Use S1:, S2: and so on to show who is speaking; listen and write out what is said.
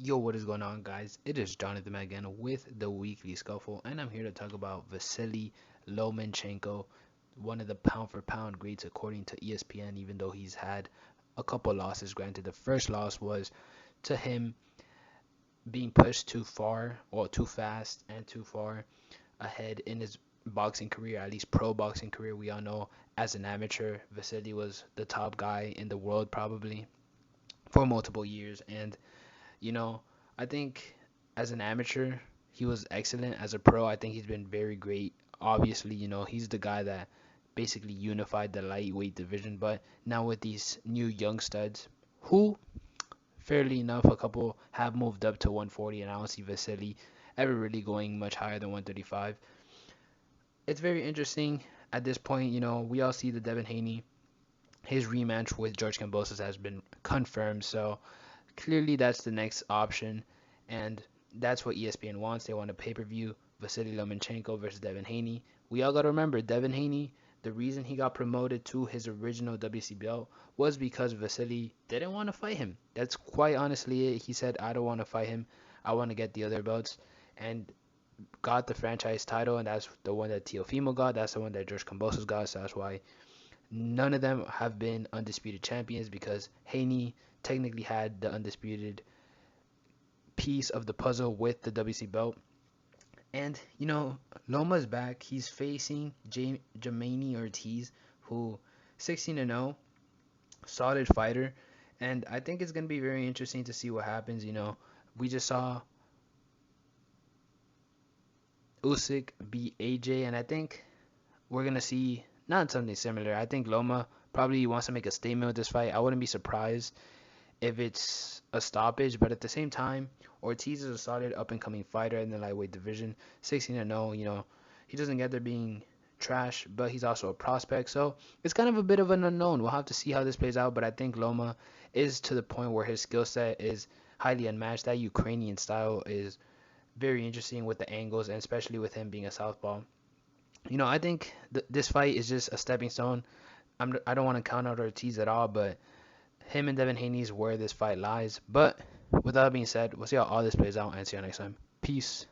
S1: Yo, what is going on, guys? It is Jonathan again with the Weekly Scuffle, and I'm here to talk about Vasily Lomachenko, one of the pound for pound greats according to ESPN, even though he's had a couple losses. Granted, the first loss was to him being pushed too far, or too fast, and too far ahead in his boxing career, at least pro boxing career. We all know as an amateur, Vasily was the top guy in the world probably for multiple years, and you know, I think as an amateur, he was excellent. As a pro, I think he's been very great. Obviously, he's the guy that basically unified the lightweight division. But now with these new young studs, who, fairly enough, a couple have moved up to 140, and I don't see Vasily ever really going much higher than 135. It's very interesting at this point. We all see the Devin Haney, his rematch with George Kambosos has been confirmed. So clearly that's the next option, and that's what ESPN wants. They want a pay-per-view Vasily Lomachenko versus Devin Haney. We all got to remember Devin Haney. The reason he got promoted to his original WC belt was because Vasily didn't want to fight him. That's quite honestly it. He said, "I don't want to fight him. I want to get the other belts," and got the franchise title. And that's the one that Teofimo got. That's the one that George Kambosos got. So that's why none of them have been undisputed champions, because Haney technically had the undisputed piece of the puzzle with the WC belt. And Loma's back. He's facing Jamaine Ortiz, who 16-0, solid fighter, and I think it's gonna be very interesting to see what happens. We just saw Usyk beat AJ, and I think we're gonna see not something similar. I think Loma probably wants to make a statement with this fight. I wouldn't be surprised if it's a stoppage, but at the same time, Ortiz is a solid up and coming fighter in the lightweight division. 16-0, he doesn't get there being trash, but he's also a prospect. So it's kind of a bit of an unknown. We'll have to see how this plays out, but I think Loma is to the point where his skill set is highly unmatched. That Ukrainian style is very interesting with the angles, and especially with him being a southpaw. I think this fight is just a stepping stone. I don't want to count out Ortiz at all, but him and Devin Haney is where this fight lies. But with that being said, we'll see how all this plays out and see you next time. Peace.